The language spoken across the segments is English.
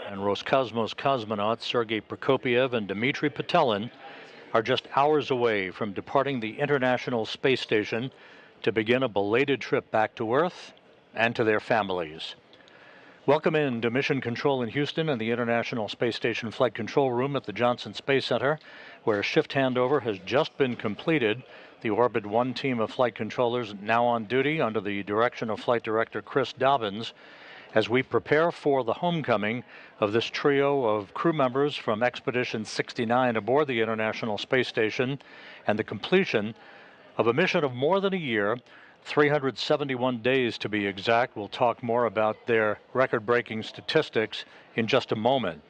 and Roscosmos cosmonauts Sergei Prokopyev and Dmitry Petelin are just hours away from departing the International Space Station to begin a belated trip back to Earth and to their families. Welcome in to Mission Control in Houston and the International Space Station Flight Control Room at the Johnson Space Center, where shift handover has just been completed. The Orbit 1 team of flight controllers now on duty under the direction of Flight Director Chris Dobbins as we prepare for the homecoming of this trio of crew members from Expedition 69 aboard the International Space Station and the completion of a mission of more than a year, 371 days to be exact. We'll talk more about their record-breaking statistics in just a moment.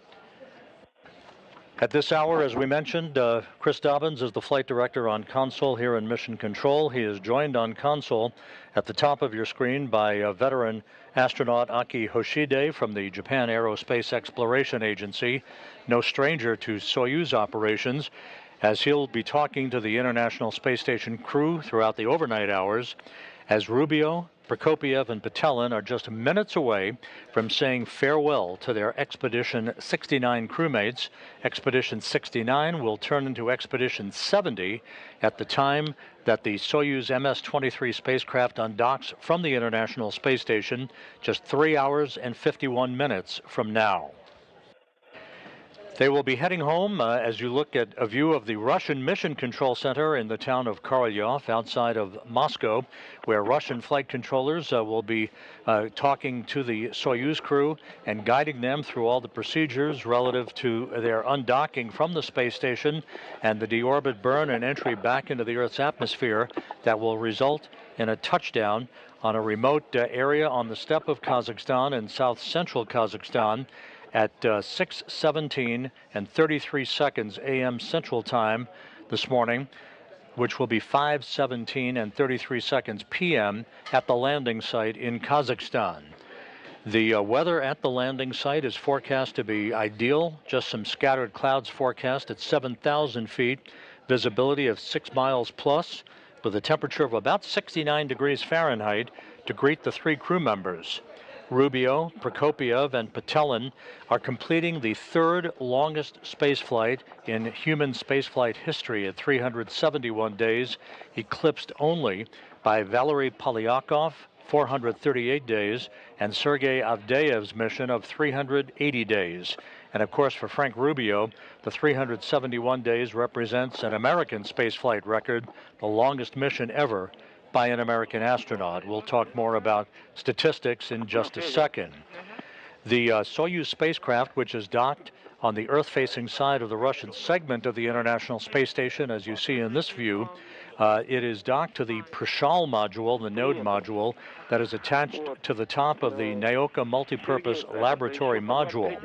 At this hour, as we mentioned, Chris Dobbins is the flight director on console here in Mission Control. He is joined on console at the top of your screen by veteran astronaut Aki Hoshide from the Japan Aerospace Exploration Agency, no stranger to Soyuz operations, as he'll be talking to the International Space Station crew throughout the overnight hours, as Rubio, Prokopyev, and Petelin are just minutes away from saying farewell to their Expedition 69 crewmates. Expedition 69 will turn into Expedition 70 at the time that the Soyuz MS-23 spacecraft undocks from the International Space Station, just 3 hours and 51 minutes from now. They will be heading home as you look at a view of the Russian Mission Control Center in the town of Korolyov outside of Moscow, where Russian flight controllers will be talking to the Soyuz crew and guiding them through all the procedures relative to their undocking from the space station and the deorbit burn and entry back into the Earth's atmosphere that will result in a touchdown on a remote area on the steppe of Kazakhstan in south-central Kazakhstan at 6:17 and 33 seconds a.m. Central Time this morning, which will be 5:17 and 33 seconds p.m. at the landing site in Kazakhstan. The weather at the landing site is forecast to be ideal, just some scattered clouds forecast at 7,000 feet, visibility of 6 miles plus, with a temperature of about 69 degrees Fahrenheit to greet the three crew members. Rubio, Prokopyev, and Petelin are completing the third longest spaceflight in human spaceflight history at 371 days, eclipsed only by Valery Polyakov, 438 days, and Sergei Avdeyev's mission of 380 days. And of course, for Frank Rubio, the 371 days represents an American spaceflight record, the longest mission ever by an American astronaut. We'll talk more about statistics in just a second. The Soyuz spacecraft, which is docked on the Earth-facing side of the Russian segment of the International Space Station, as you see in this view, it is docked to the Prishal module, the node module, that is attached to the top of the Naoka multipurpose laboratory module.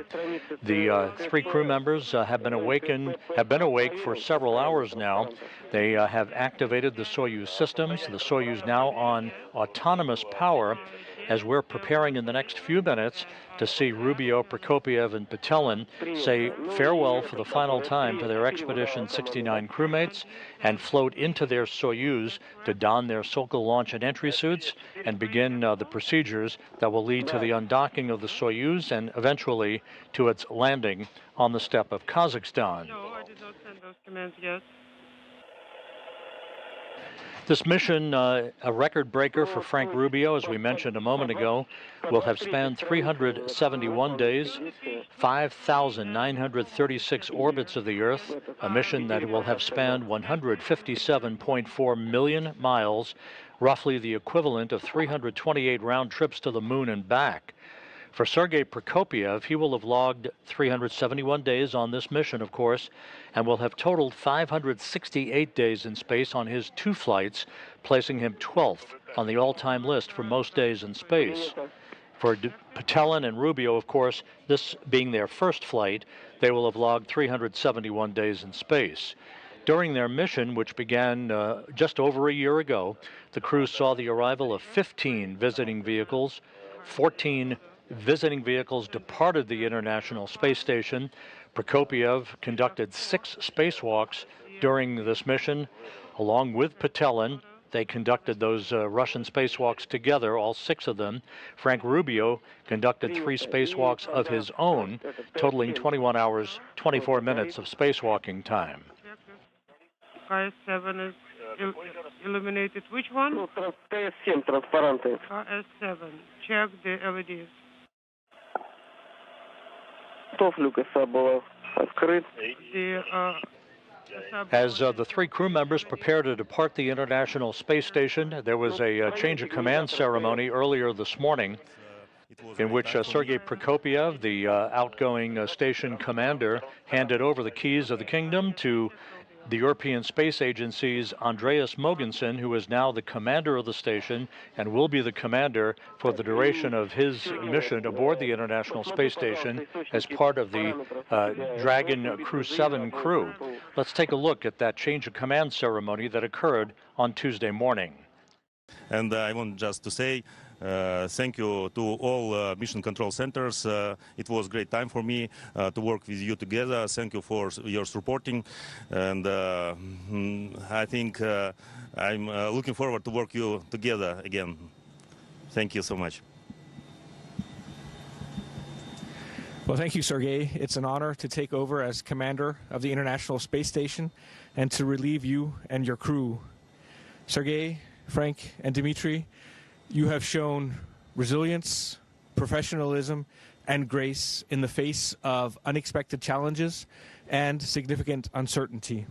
The three crew members have been awake for several hours now. They have activated the Soyuz systems. The Soyuz now on autonomous power, as we're preparing in the next few minutes to see Rubio, Prokopyev, and Petelin say farewell for the final time to their Expedition 69 crewmates and float into their Soyuz to don their Sokol launch and entry suits and begin the procedures that will lead to the undocking of the Soyuz and eventually to its landing on the steppe of Kazakhstan. No, I did not send those commands yet. This mission, a record breaker for Frank Rubio, as we mentioned a moment ago, will have spanned 371 days, 5,936 orbits of the Earth, a mission that will have spanned 157.4 million miles, roughly the equivalent of 328 round trips to the moon and back. For Sergei Prokopyev, he will have logged 371 days on this mission, of course, and will have totaled 568 days in space on his two flights, placing him 12th on the all-time list for most days in space. For Petelin and Rubio, of course, this being their first flight, they will have logged 371 days in space. During their mission, which began just over a year ago, the crew saw the arrival of 15 visiting vehicles, 14 visiting vehicles departed the International Space Station. Prokopyev conducted 6 spacewalks during this mission, along with Petelin, They conducted those Russian spacewalks together, all 6 of them. Frank Rubio conducted 3 spacewalks of his own, totaling 21 hours, 24 minutes of spacewalking time. KS7 is illuminated. Which one? KS7, транспаранты. KS7. Check the LEDs. Тофлюка была открыт. As the 3 crew members prepare to depart the International Space Station, there was a change of command ceremony earlier this morning in which Sergei Prokopiev, the outgoing station commander, handed over the keys of the kingdom to the European Space Agency's Andreas Mogensen, who is now the commander of the station and will be the commander for the duration of his mission aboard the International Space Station as part of the Dragon Crew 7 crew. Let's take a look at that change of command ceremony that occurred on Tuesday morning. And I want just to say thank you to all mission control centers. It was a great time for me to work with you together. Thank you for your supporting. And I think I'm looking forward to work you together again. Thank you so much. Well, thank you, Sergei. It's an honor to take over as commander of the International Space Station and to relieve you and your crew. Sergei, Frank, and Dmitry, you have shown resilience, professionalism, and grace in the face of unexpected challenges and significant uncertainty.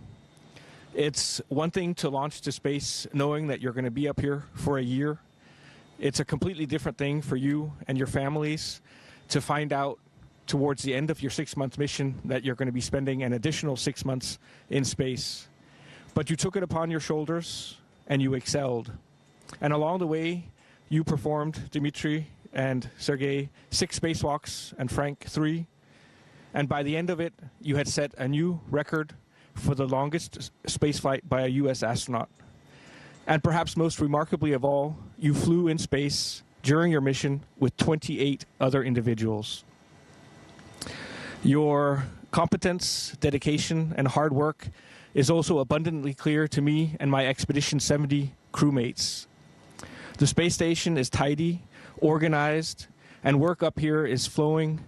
It's one thing to launch to space knowing that you're going to be up here for a year. It's a completely different thing for you and your families to find out towards the end of your 6-month mission that you're going to be spending an additional 6 months in space. But you took it upon your shoulders and you excelled. And along the way, you performed, Dmitry and Sergei, 6 spacewalks and Frank 3. And by the end of it, you had set a new record for the longest spaceflight by a U.S. astronaut. And perhaps most remarkably of all, you flew in space during your mission with 28 other individuals. Your competence, dedication, and hard work is also abundantly clear to me and my Expedition 70 crewmates. The space station is tidy, organized, and work up here is flowing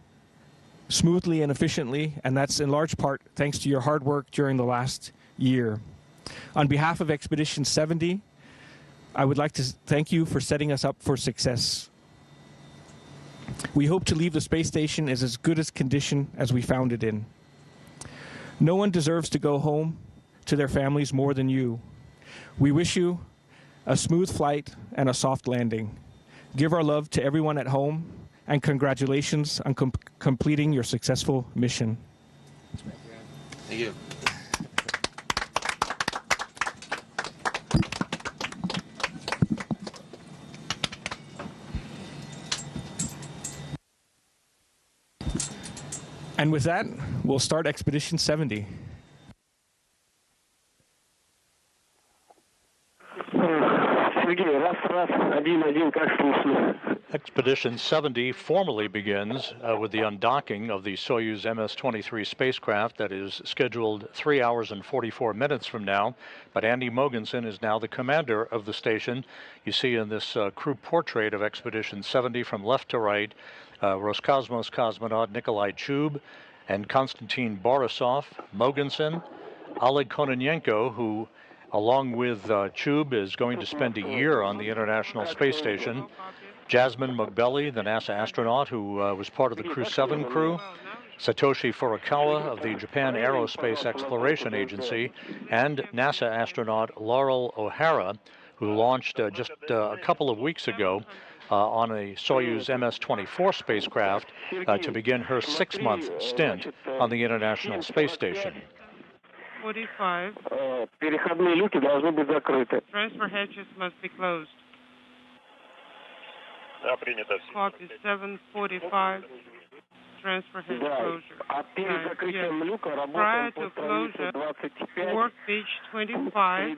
smoothly and efficiently, and that's in large part thanks to your hard work during the last year. On behalf of Expedition 70, I would like to thank you for setting us up for success. We hope to leave the space station in as good a condition as we found it in. No one deserves to go home to their families more than you. We wish you a smooth flight and a soft landing. Give our love to everyone at home, and congratulations on completing your successful mission. Thank you. And with that, we'll start Expedition 70. Expedition 70 formally begins with the undocking of the Soyuz MS-23 spacecraft that is scheduled 3 hours and 44 minutes from now. But Andy Mogensen is now the commander of the station. You see in this crew portrait of Expedition 70 from left to right, Roscosmos cosmonaut Nikolai Chub and Konstantin Borisov, Mogensen, Oleg Kononenko, who along with Chub is going to spend a year on the International Space Station, Jasmine Mugbelli, the NASA astronaut who was part of the Crew 7 crew, Satoshi Furukawa of the Japan Aerospace Exploration Agency, and NASA astronaut Laurel O'Hara, who launched just a couple of weeks ago on a Soyuz MS-24 spacecraft to begin her 6-month stint on the International Space Station. 45. Переходные люки должны быть закрыты. Transfer hatches must be closed. Copy 7:45. Transfer hatch closure. Prior to closure, work page 25.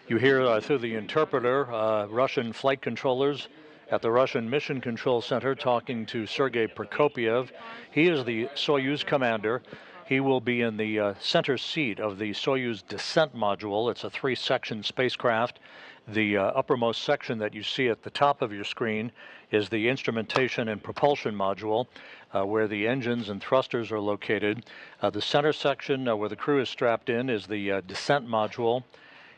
You hear through the interpreter Russian flight controllers at the Russian Mission Control Center talking to Sergei Prokopiev. He is the Soyuz commander. He will be in the center seat of the Soyuz descent module. It's a 3-section spacecraft, The uppermost section that you see at the top of your screen is the instrumentation and propulsion module, where the engines and thrusters are located. The center section where the crew is strapped in is the descent module,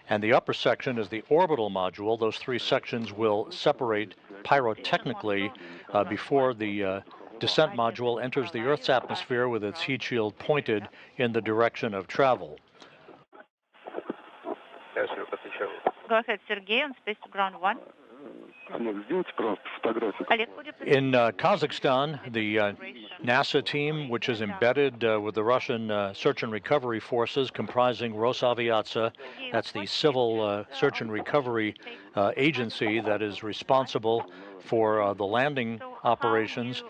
and the upper section is the orbital module. Those three sections will separate pyrotechnically before the descent module enters the Earth's atmosphere with its heat shield pointed in the direction of travel. Go ahead, Sergey, on Space to Ground 1. In Kazakhstan, the NASA team, which is embedded with the Russian search and recovery forces comprising Rosaviatsia, that's the civil search and recovery agency that is responsible for the landing operations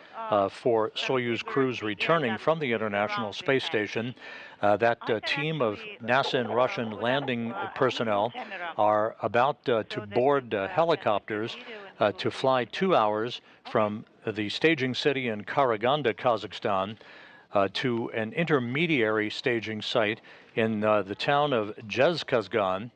for Soyuz crews returning from the International Space Station. That team of NASA and Russian landing personnel are about to board helicopters to fly 2 hours from the staging city in Karaganda, Kazakhstan, to an intermediary staging site in the town of Jezkazgan.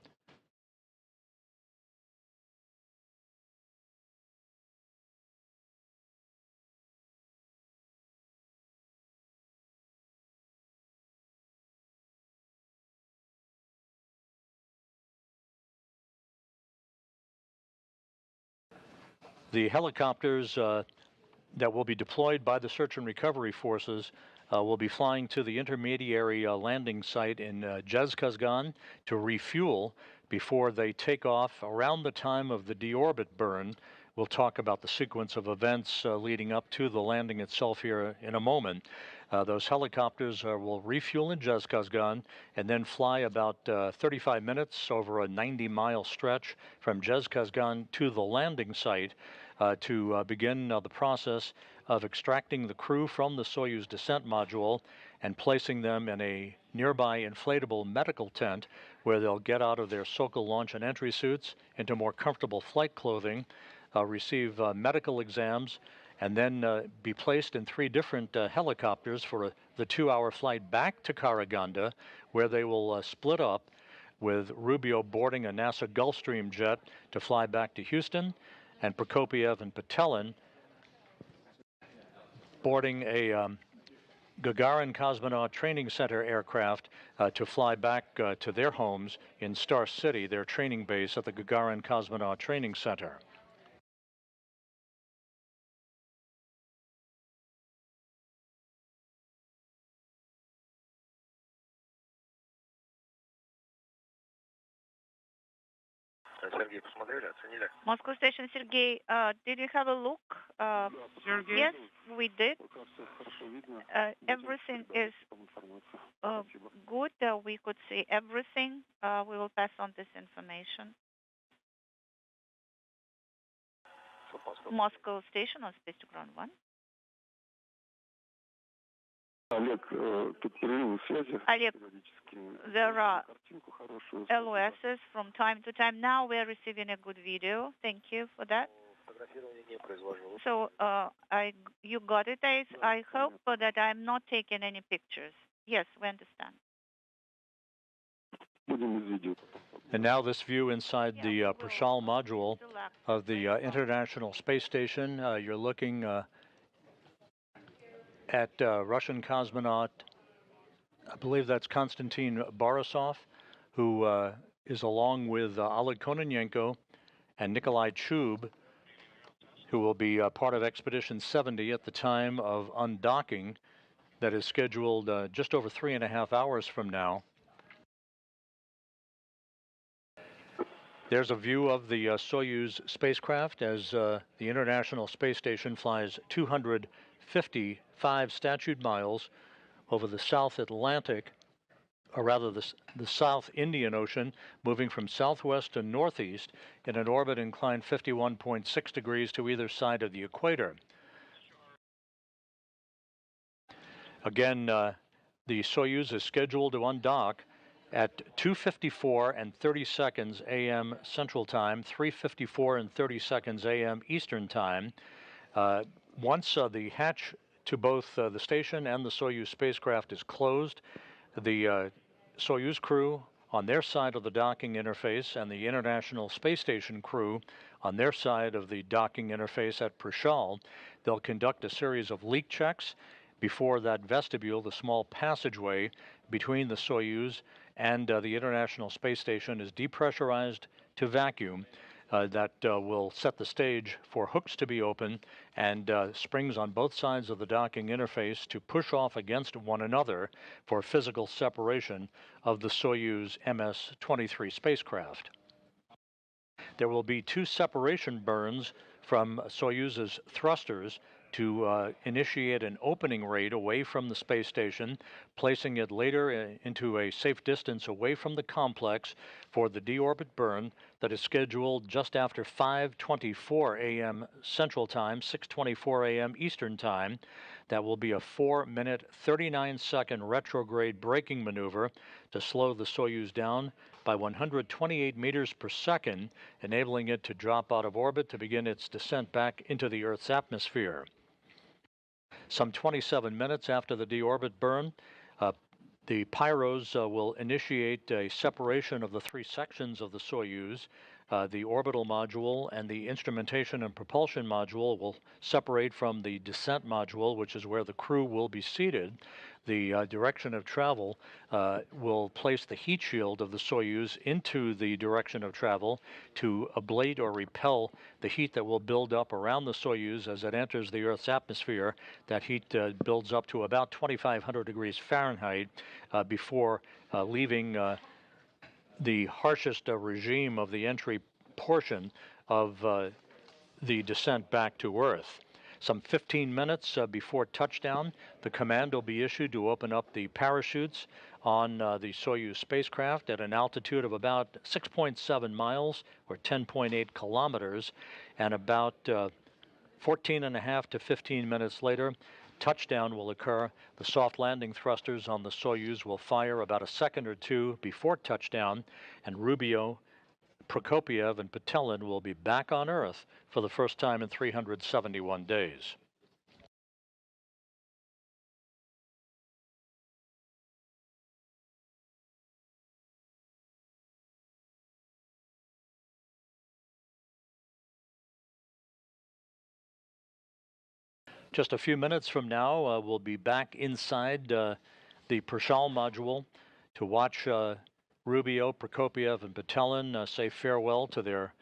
The helicopters that will be deployed by the search and recovery forces will be flying to the intermediary landing site in Jezkazgan to refuel before they take off around the time of the deorbit burn. We'll talk about the sequence of events leading up to the landing itself here in a moment. Those helicopters will refuel in Jezkazgan and then fly about 35 minutes over a 90-mile stretch from Jezkazgan to the landing site to begin the process of extracting the crew from the Soyuz descent module and placing them in a nearby inflatable medical tent where they'll get out of their Sokol launch and entry suits into more comfortable flight clothing, receive medical exams, and then be placed in 3 different helicopters for the 2-hour flight back to Karaganda, where they will split up, with Rubio boarding a NASA Gulfstream jet to fly back to Houston, and Prokopiev and Patelin boarding a Gagarin Cosmonaut Training Center aircraft to fly back to their homes in Star City, their training base at the Gagarin Cosmonaut Training Center. Moscow Station, Sergey, did you have a look? Sergey? Yes, we did. Everything is good. We could see everything. We will pass on this information. Moscow Station on Space to Ground 1. Oleg, there are LOSs from time to time. Now we are receiving a good video. Thank you for that. So you got it, Ace. I hope that I'm not taking any pictures. Yes, we understand. And now this view inside the Prashal module of the International Space Station. You're looking at Russian cosmonaut, I believe that's Konstantin Borisov, who is along with Oleg Kononenko and Nikolai Chub, who will be part of Expedition 70 at the time of undocking that is scheduled just over 3.5 hours from now. There's a view of the Soyuz spacecraft as the International Space Station flies 255 statute miles over the South Atlantic, or rather the South Indian Ocean, moving from southwest to northeast in an orbit inclined 51.6 degrees to either side of the equator. Again, the Soyuz is scheduled to undock at 2:54 and 30 seconds a.m. Central Time, 3:54 and 30 seconds a.m. Eastern Time. Once the hatch to both the station and the Soyuz spacecraft is closed, the Soyuz crew on their side of the docking interface and the International Space Station crew on their side of the docking interface at Prishal. They'll conduct a series of leak checks before that vestibule, the small passageway between the Soyuz and the International Space Station, is depressurized to vacuum. That will set the stage for hooks to be open and springs on both sides of the docking interface to push off against one another for physical separation of the Soyuz MS-23 spacecraft. There will be two separation burns from Soyuz's thrusters to initiate an opening rate away from the space station, placing it later into a safe distance away from the complex for the deorbit burn that is scheduled just after 5:24 a.m. Central Time, 6:24 a.m. Eastern Time. That will be a 4-minute, 39-second retrograde braking maneuver to slow the Soyuz down by 128 meters per second, enabling it to drop out of orbit to begin its descent back into the Earth's atmosphere. Some 27 minutes after the deorbit burn, the pyros will initiate a separation of the three sections of the Soyuz. The orbital module and the instrumentation and propulsion module will separate from the descent module, which is where the crew will be seated. The direction of travel will place the heat shield of the Soyuz into the direction of travel to ablate or repel the heat that will build up around the Soyuz as it enters the Earth's atmosphere. That heat builds up to about 2,500 degrees Fahrenheit before leaving the harshest regime of the entry portion of the descent back to Earth. Some 15 minutes before touchdown, the command will be issued to open up the parachutes on the Soyuz spacecraft at an altitude of about 6.7 miles or 10.8 kilometers, and about 14.5 to 15 minutes later, touchdown will occur. The soft landing thrusters on the Soyuz will fire about a second or two before touchdown, and Rubio, Prokopiev, and Petelin will be back on Earth for the first time in 371 days. Just a few minutes from now, we'll be back inside the Prishal module to watch Rubio, Prokopiev, and Petelin say farewell to their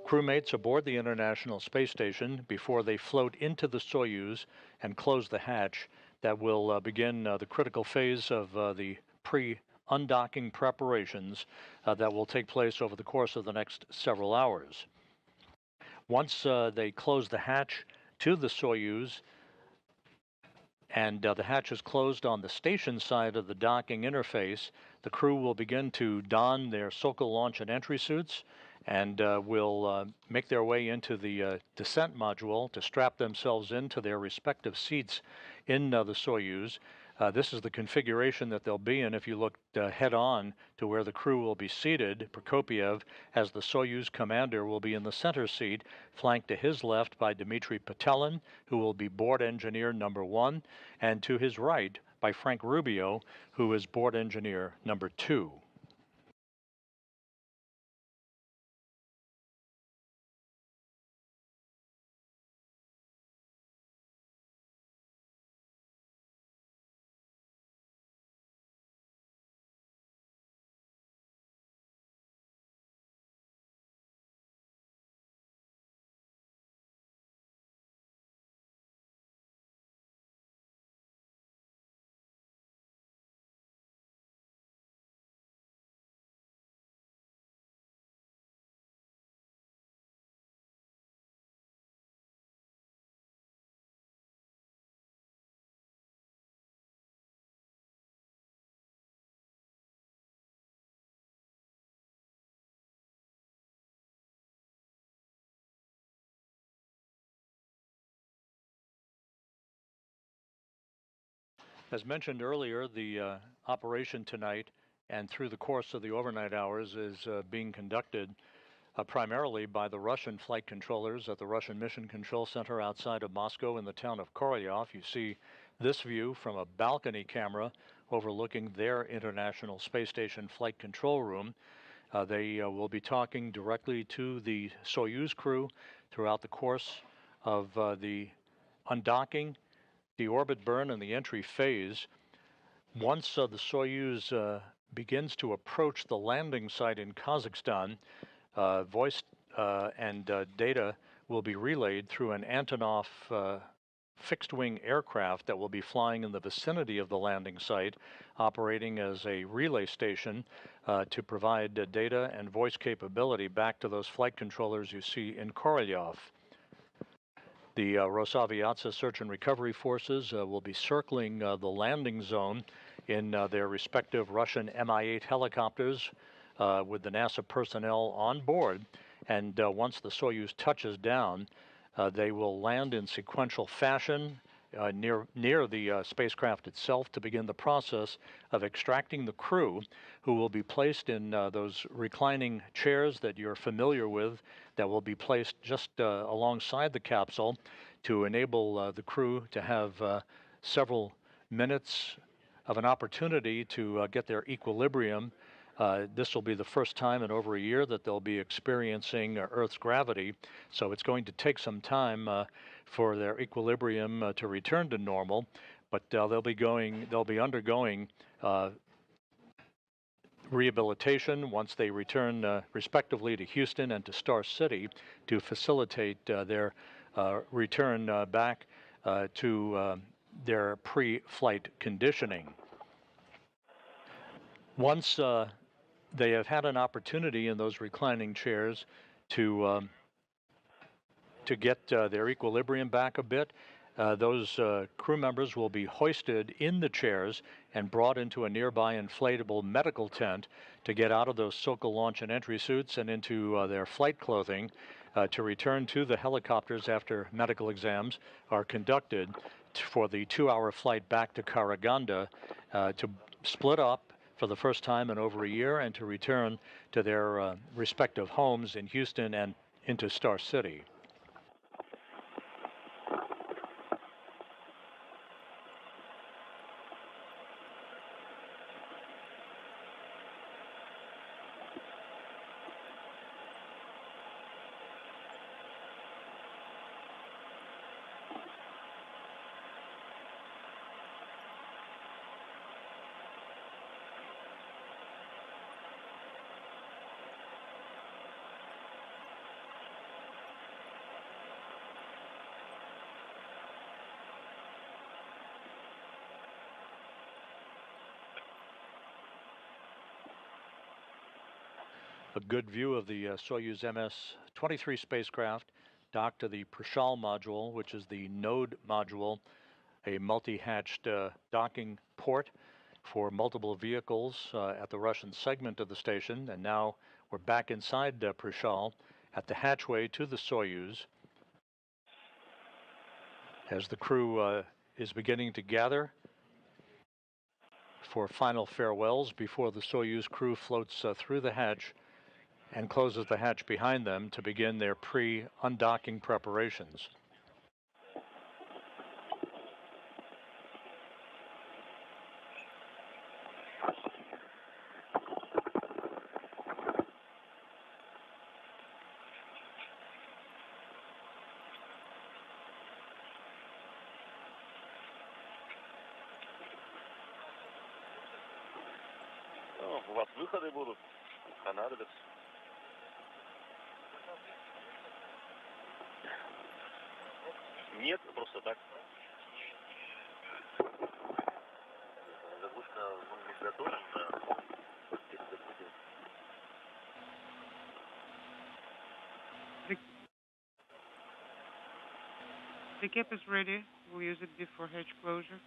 crewmates aboard the International Space Station before they float into the Soyuz and close the hatch that will begin the critical phase of the pre-undocking preparations that will take place over the course of the next several hours. Once they close the hatch to the Soyuz, and the hatch is closed on the station side of the docking interface, the crew will begin to don their Sokol launch and entry suits and will make their way into the descent module to strap themselves into their respective seats in the Soyuz. This is the configuration that they'll be in if you look head on to where the crew will be seated. Prokopiev, as the Soyuz commander, will be in the center seat, flanked to his left by Dmitry Petelin, who will be board engineer number 1, and to his right by Frank Rubio, who is board engineer number 2. As mentioned earlier, the operation tonight and through the course of the overnight hours is being conducted primarily by the Russian flight controllers at the Russian Mission Control Center outside of Moscow in the town of Korolyov. You see this view from a balcony camera overlooking their International Space Station flight control room. They will be talking directly to the Soyuz crew throughout the course of the undocking, the orbit burn, and the entry phase. Once the Soyuz begins to approach the landing site in Kazakhstan, voice and data will be relayed through an Antonov fixed-wing aircraft that will be flying in the vicinity of the landing site, operating as a relay station to provide data and voice capability back to those flight controllers you see in Korolyov. The Rosaviatsa search and recovery forces will be circling the landing zone in their respective Russian Mi-8 helicopters with the NASA personnel on board. And once the Soyuz touches down, they will land in sequential fashion near the spacecraft itself to begin the process of extracting the crew, who will be placed in those reclining chairs that you're familiar with, that will be placed just alongside the capsule to enable the crew to have several minutes of an opportunity to get their equilibrium. This will be the first time in over a year that they'll be experiencing Earth's gravity, so it's going to take some time for their equilibrium to return to normal. But they'll be undergoing rehabilitation once they return respectively to Houston and to Star City to facilitate their return back to their pre-flight conditioning. Once they have had an opportunity in those reclining chairs to get their equilibrium back a bit, those crew members will be hoisted in the chairs and brought into a nearby inflatable medical tent to get out of those Sokol launch and entry suits and into their flight clothing to return to the helicopters after medical exams are conducted for the 2-hour flight back to Karaganda to split up for the first time in over a year and to return to their respective homes in Houston and into Star City. A good view of the Soyuz MS-23 spacecraft docked to the Prishal module, which is the node module, a multi-hatched docking port for multiple vehicles at the Russian segment of the station. And now we're back inside Prishal at the hatchway to the Soyuz as the crew is beginning to gather for final farewells before the Soyuz crew floats through the hatch and closes the hatch behind them to begin their pre-undocking preparations. У вас выходы будут, понадобятся. Нет, просто так. Заглушка, мы готовим, да. The cap is ready. We'll use it before hatch closure.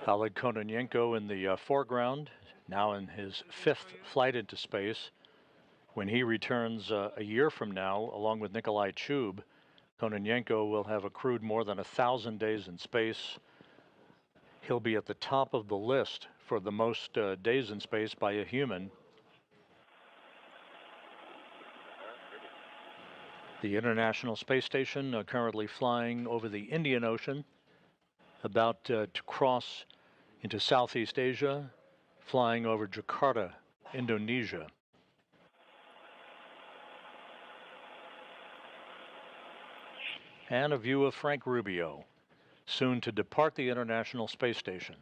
Oleg Kononenko in the foreground, now in his 5th flight into space. When he returns a year from now, along with Nikolai Chub, Kononenko will have accrued more than 1,000 days in space. He'll be at the top of the list for the most days in space by a human. The International Space Station currently flying over the Indian Ocean, about to cross into Southeast Asia, flying over Jakarta, Indonesia. And a view of Frank Rubio, soon to depart the International Space Station.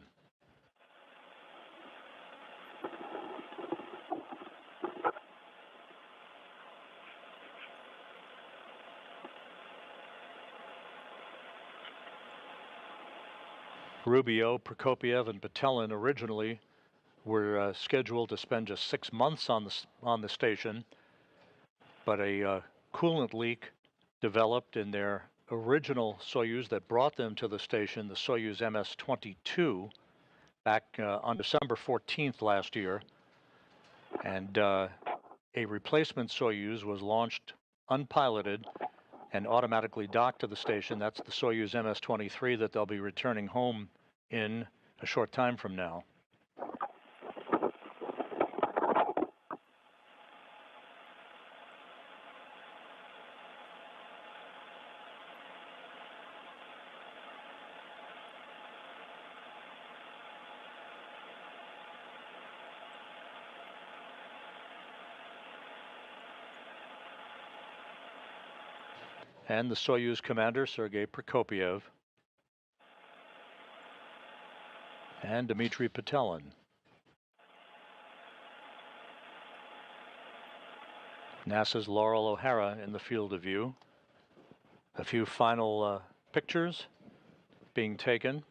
Rubio, Prokopiev, and Petelin originally were scheduled to spend just 6 months on the station, but a coolant leak developed in their original Soyuz that brought them to the station, the Soyuz MS-22, back on December 14th last year, and a replacement Soyuz was launched unpiloted and automatically docked to the station. That's the Soyuz MS-23 that they'll be returning home in a short time from now. And the Soyuz commander, Sergei Prokopiev, and Dmitry Petelin. NASA's Laurel O'Hara in the field of view. A few final pictures being taken.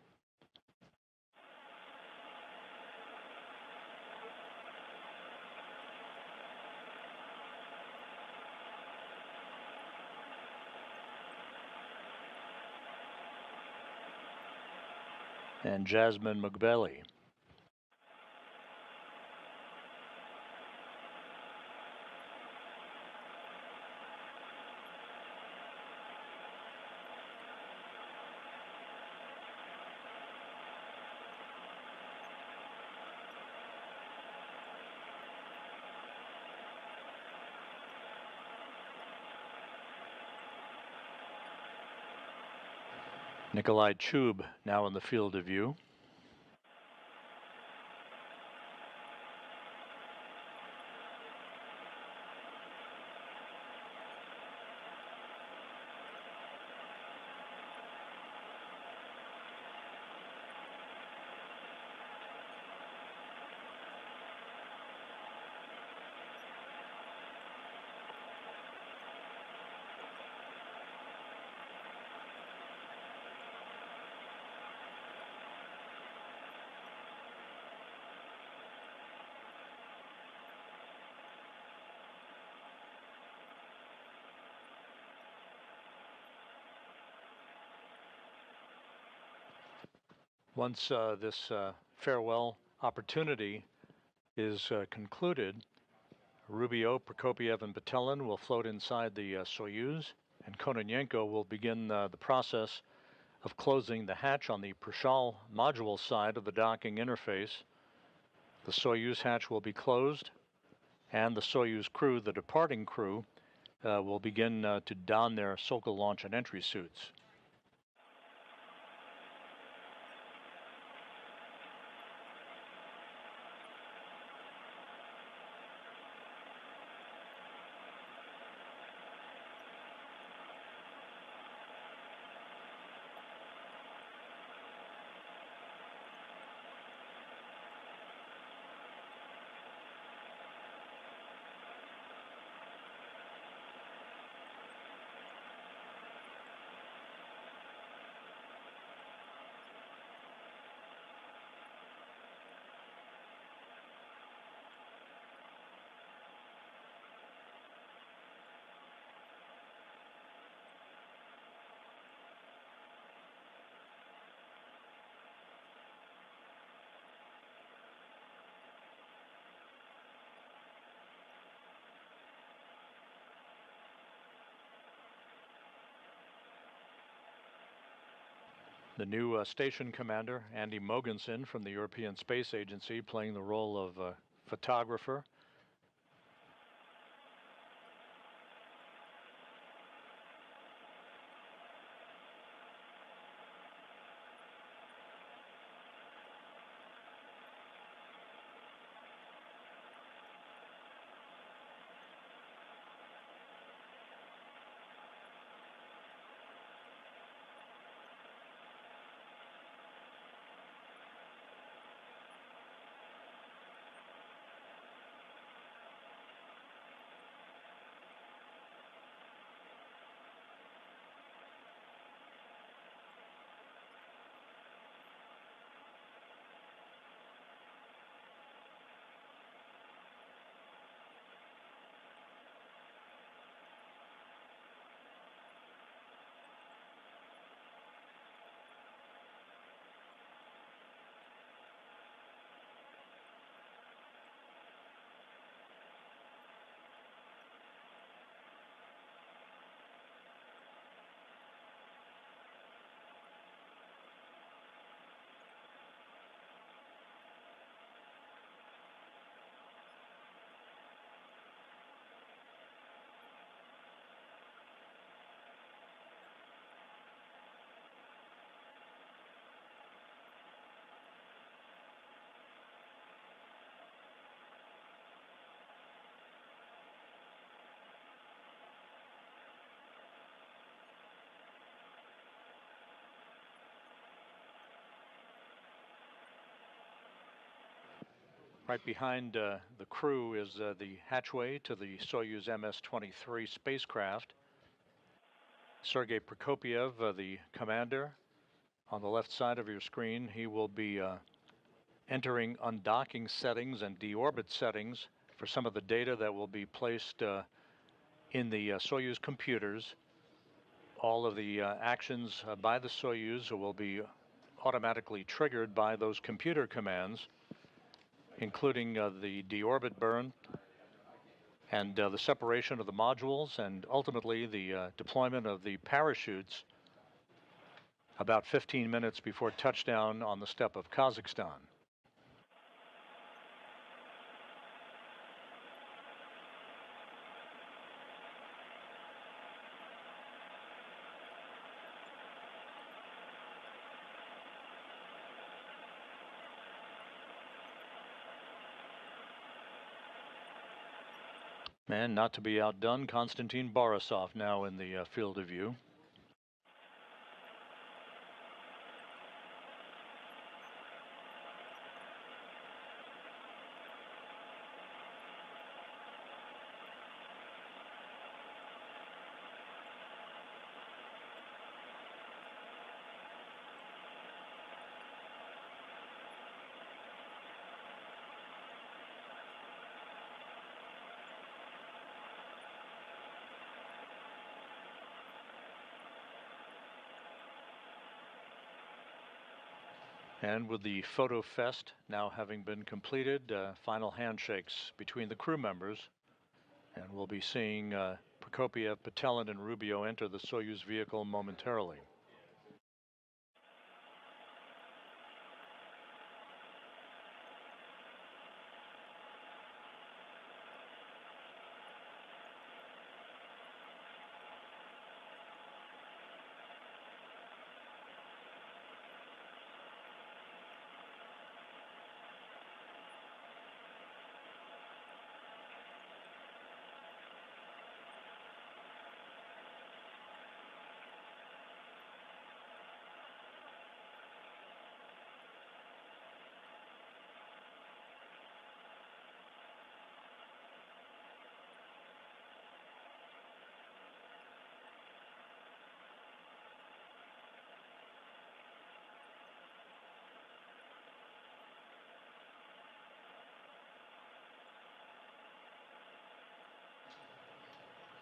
And Jasmine Mugbeli. Nikolai Chub now in the field of view. Once this farewell opportunity is concluded, Rubio, Prokopiev, and Petelin will float inside the Soyuz, and Kononenko will begin the process of closing the hatch on the Prishal module side of the docking interface. The Soyuz hatch will be closed, and the Soyuz crew, the departing crew, will begin to don their Sokol launch and entry suits. The new station commander, Andy Mogensen from the European Space Agency, playing the role of photographer. Right behind the crew is the hatchway to the Soyuz MS-23 spacecraft. Sergei Prokopyev, the commander, on the left side of your screen. He will be entering undocking settings and deorbit settings for some of the data that will be placed in the Soyuz computers. All of the actions by the Soyuz will be automatically triggered by those computer commands, including the deorbit burn and the separation of the modules, and ultimately the deployment of the parachutes about 15 minutes before touchdown on the steppe of Kazakhstan. And not to be outdone, Konstantin Borisov now in the field of view. And with the photo fest now having been completed, final handshakes between the crew members, and we'll be seeing Prokopyev, Petelin, and Rubio enter the Soyuz vehicle momentarily.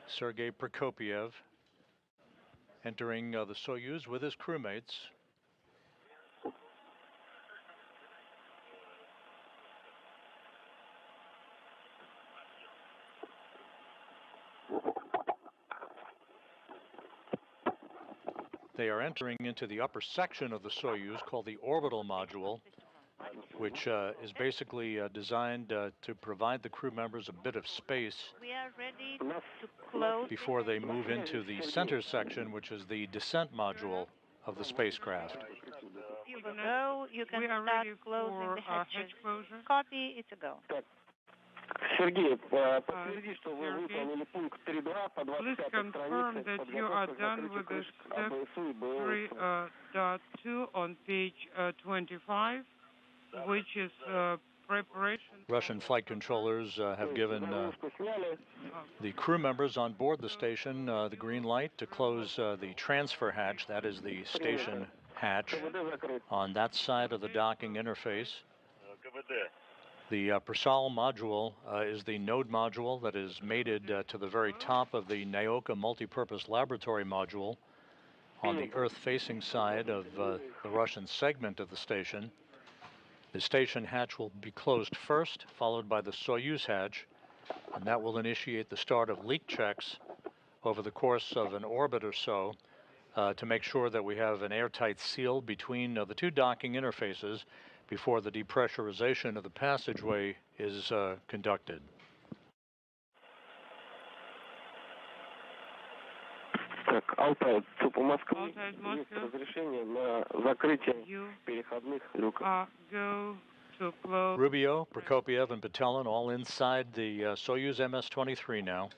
Sergei Prokopyev entering the Soyuz with his crewmates. They are entering into the upper section of the Soyuz called the orbital module, which is basically designed to provide the crew members a bit of space We are ready to close before they move into the center section, which is the descent module of the spacecraft. You will go. You can start closing the hatches. Copy. It's a go. Сергей, подтверди, что вы выполнили пункт 3.2 по Please 25 confirm странице. that you are done with the step 3.2 on page 25, which is preparation. Russian flight controllers have given the crew members on board the station the green light to close the transfer hatch, that is the station hatch, on that side of the docking interface. The Prasal module is the node module that is mated to the very top of the Naoka multipurpose laboratory module on the Earth-facing side of the Russian segment of the station. The station hatch will be closed first, followed by the Soyuz hatch, and that will initiate the start of leak checks over the course of an orbit or so to make sure that we have an airtight seal between the two docking interfaces before the depressurization of the passageway is conducted. Так, Алтай, ЦУП Москвы, есть разрешение на закрытие переходных люков. Rubio, Prokopiev, and Patelin all inside the Soyuz MS-23 now.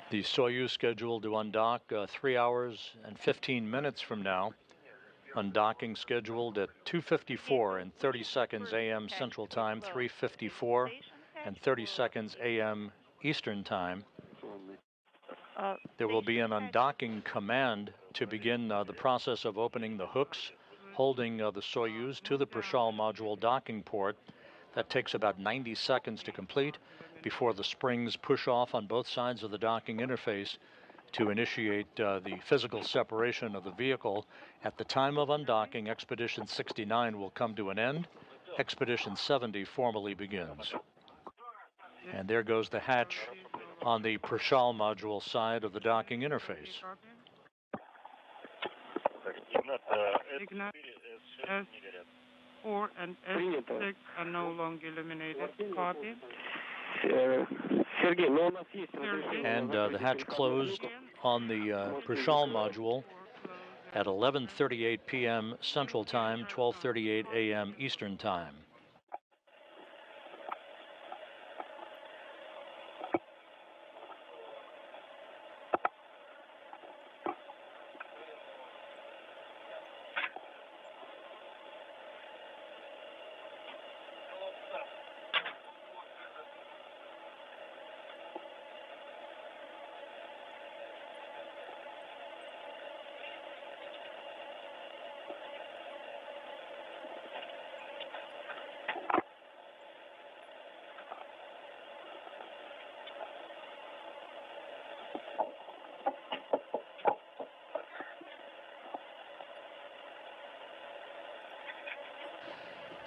The Soyuz scheduled to undock 3 hours and 15 minutes from now. Undocking scheduled at 2:54 and 30 seconds a.m. Central Time, 3:54 and 30 seconds a.m. Eastern Time. There will be an undocking command to begin the process of opening the hooks holding the Soyuz to the Prashal module docking port. That takes about 90 seconds to complete before the springs push off on both sides of the docking interface to initiate the physical separation of the vehicle. At the time of undocking, Expedition 69 will come to an end. Expedition 70 formally begins. And there goes the hatch on the Prashal module side of the docking interface. Ignat, S4 and S6 are no longer illuminated. Copy. And the hatch closed on the Prashal module at 11:38 p.m. Central Time, 12:38 a.m. Eastern Time.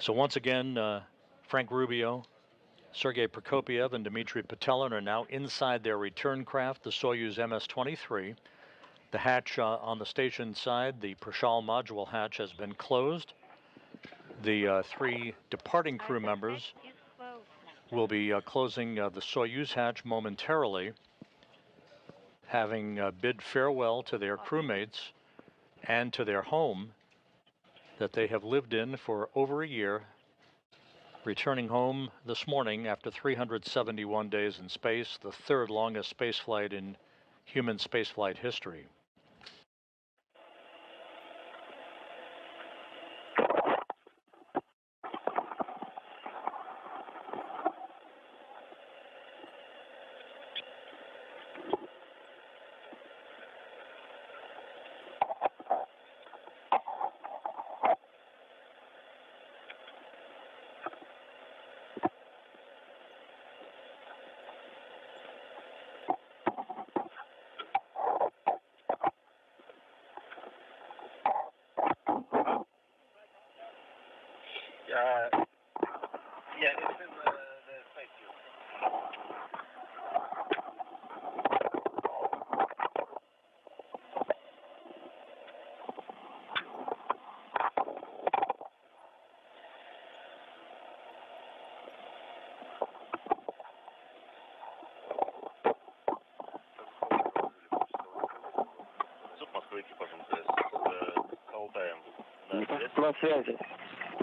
So once again, Frank Rubio, Sergei Prokopiev, and Dmitry Patelin are now inside their return craft, the Soyuz MS-23. The hatch on the station side, the Prashal module hatch, has been closed. The three departing crew members will be closing the Soyuz hatch momentarily, having bid farewell to their crewmates and to their home that they have lived in for over a year, returning home this morning after 371 days in space, the third longest spaceflight in human spaceflight history.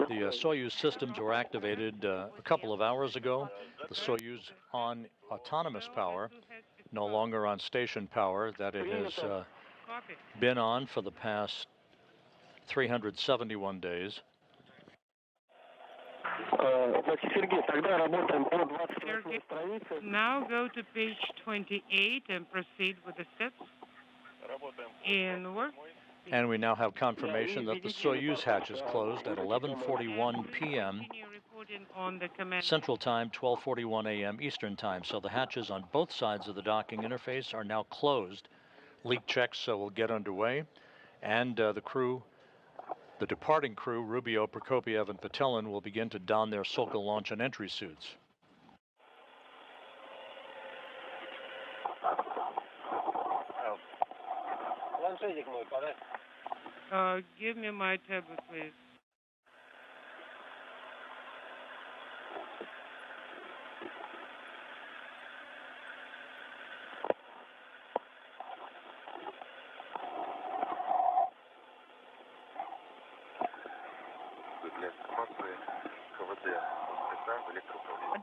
The Soyuz systems were activated a couple of hours ago. The Soyuz on autonomous power, no longer on station power that it has been on for the past 371 days. Sergey, now go to page 28 and proceed with the steps. And work. And we now have confirmation that the Soyuz hatch is closed at 11:41 p.m. Central Time, 12:41 a.m. Eastern Time. So the hatches on both sides of the docking interface are now closed. Leak checks will get underway, and the crew, the departing crew, Rubio, Prokopiev, and Patelin, will begin to don their Sokol launch and entry suits. Give me my tablet, please.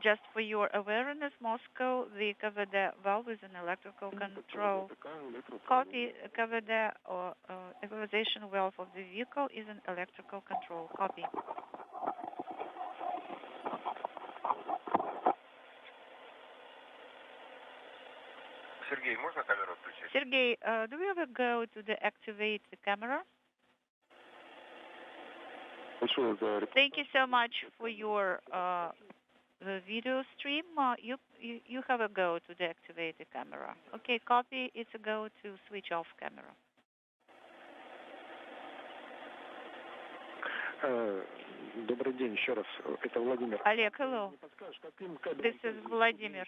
Just for your awareness, Moscow, the KVD valve is an electrical control. Copy, KVD or equalization valve of the vehicle is an electrical control. Copy. Sergey, do we ever go to deactivate the camera? Thank you so much for your video stream. You have a go to deactivate the camera. Okay, copy. It's a go to switch off camera. Добрый день еще раз. Это Владимир. Олег, hello. This is Vladimir.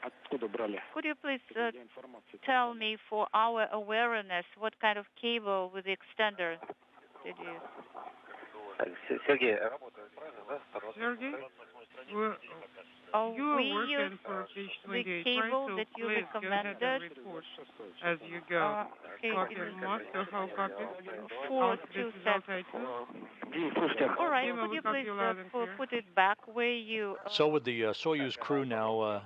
Откуда брали? Could you please tell me, for our awareness, what kind of cable with the extender did you use? Sergey, Sergey, We you're use working for page 28, the cable right? that So you please go ahead and recommended. report as you go. Okay, Copy it is Moscow, how copy? 427. All right, Dima, could we you copy please you loud and clear. put it back where you... So with the Soyuz crew now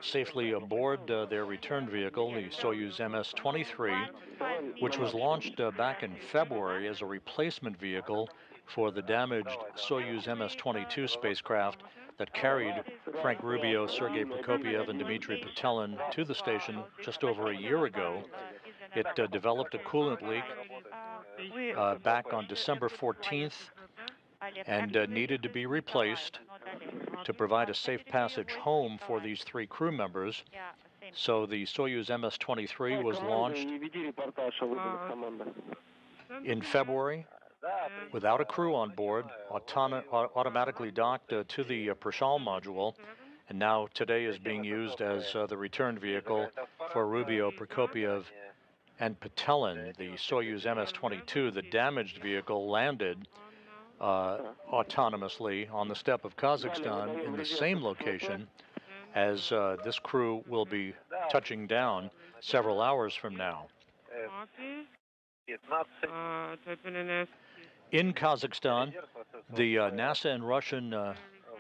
safely aboard their return vehicle, the Soyuz MS-23, which was launched back in February as a replacement vehicle for the damaged Soyuz MS-22 spacecraft that carried Frank Rubio, Sergei Prokopiev, and Dmitry Patelin to the station just over a year ago. It developed a coolant leak back on December 14th and needed to be replaced to provide a safe passage home for these three crew members. So the Soyuz MS-23 was launched in February without a crew on board, automatically docked to the Prishal module, and now today is being used as the return vehicle for Rubio, Prokopiev, and Patelin. The Soyuz MS-22, the damaged vehicle, landed autonomously on the steppe of Kazakhstan in the same location as this crew will be touching down several hours from now. In Kazakhstan, the NASA and Russian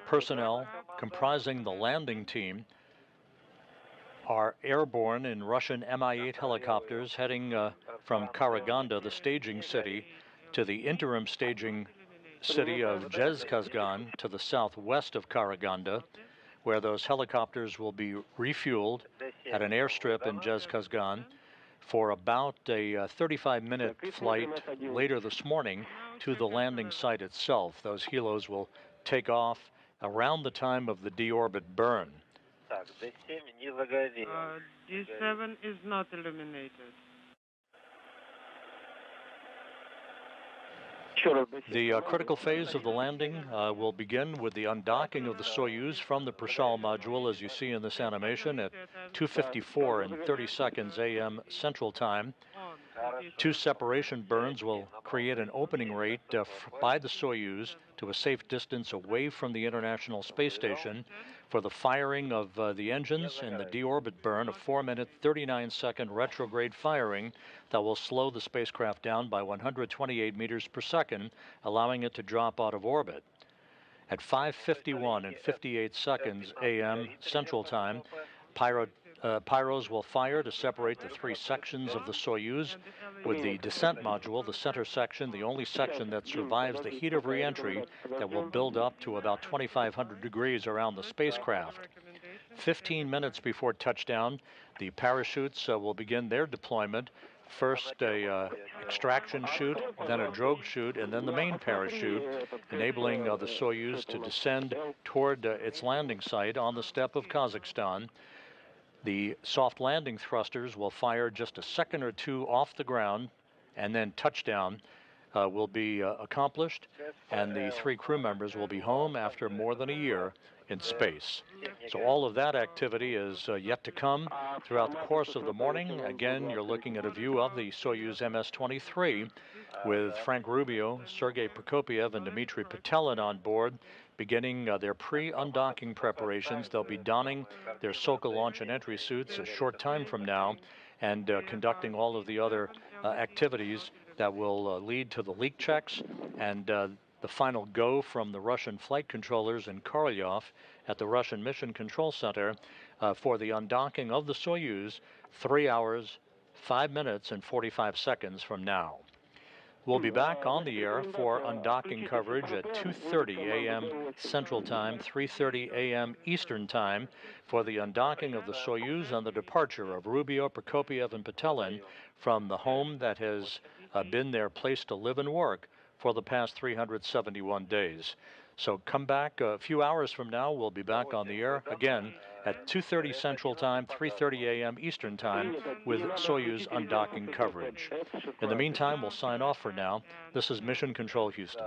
personnel comprising the landing team are airborne in Russian Mi-8 helicopters heading from Karaganda, the staging city, to the interim staging city of Zhezkazgan to the southwest of Karaganda, where those helicopters will be refueled at an airstrip in Zhezkazgan for about a 35-minute flight later this morning to the landing site itself. Those helos will take off around the time of the deorbit burn. D7 is not illuminated. The critical phase of the landing will begin with the undocking of the Soyuz from the Prishal module, as you see in this animation, at 2:54 and 30 seconds a.m. Central Time. 2 separation burns will create an opening rate by the Soyuz to a safe distance away from the International Space Station for the firing of the engines in the deorbit burn, a 4-minute, 39-second retrograde firing that will slow the spacecraft down by 128 meters per second, allowing it to drop out of orbit. At 5:51 and 58 seconds a.m. Central Time, pyros will fire to separate the 3 sections of the Soyuz, with the descent module, the center section, the only section that survives the heat of reentry that will build up to about 2,500 degrees around the spacecraft. 15 minutes before touchdown, the parachutes will begin their deployment. First a extraction chute, then a drogue chute, and then the main parachute, enabling the Soyuz to descend toward its landing site on the steppe of Kazakhstan. The soft landing thrusters will fire just a second or two off the ground, and then touchdown will be accomplished, and the 3 crew members will be home after more than a year in space. So all of that activity is yet to come throughout the course of the morning. Again, you're looking at a view of the Soyuz MS-23 with Frank Rubio, Sergei Prokopyev, and Dmitry Petelin on board, beginning their pre-undocking preparations. They'll be donning their Sokol launch and entry suits a short time from now and conducting all of the other activities that will lead to the leak checks and the final go from the Russian flight controllers in Korolyov at the Russian Mission Control Center for the undocking of the Soyuz 3 hours, 5 minutes, and 45 seconds from now. We'll be back on the air for undocking coverage at 2:30 a.m. Central Time, 3:30 a.m. Eastern Time for the undocking of the Soyuz and the departure of Rubio, Prokopyev, and Petelin from the home that has been their place to live and work for the past 371 days. So come back a few hours from now. We'll be back on the air again at 2:30 Central Time, 3:30 a.m. Eastern Time with Soyuz undocking coverage. In the meantime, we'll sign off for now. This is Mission Control Houston.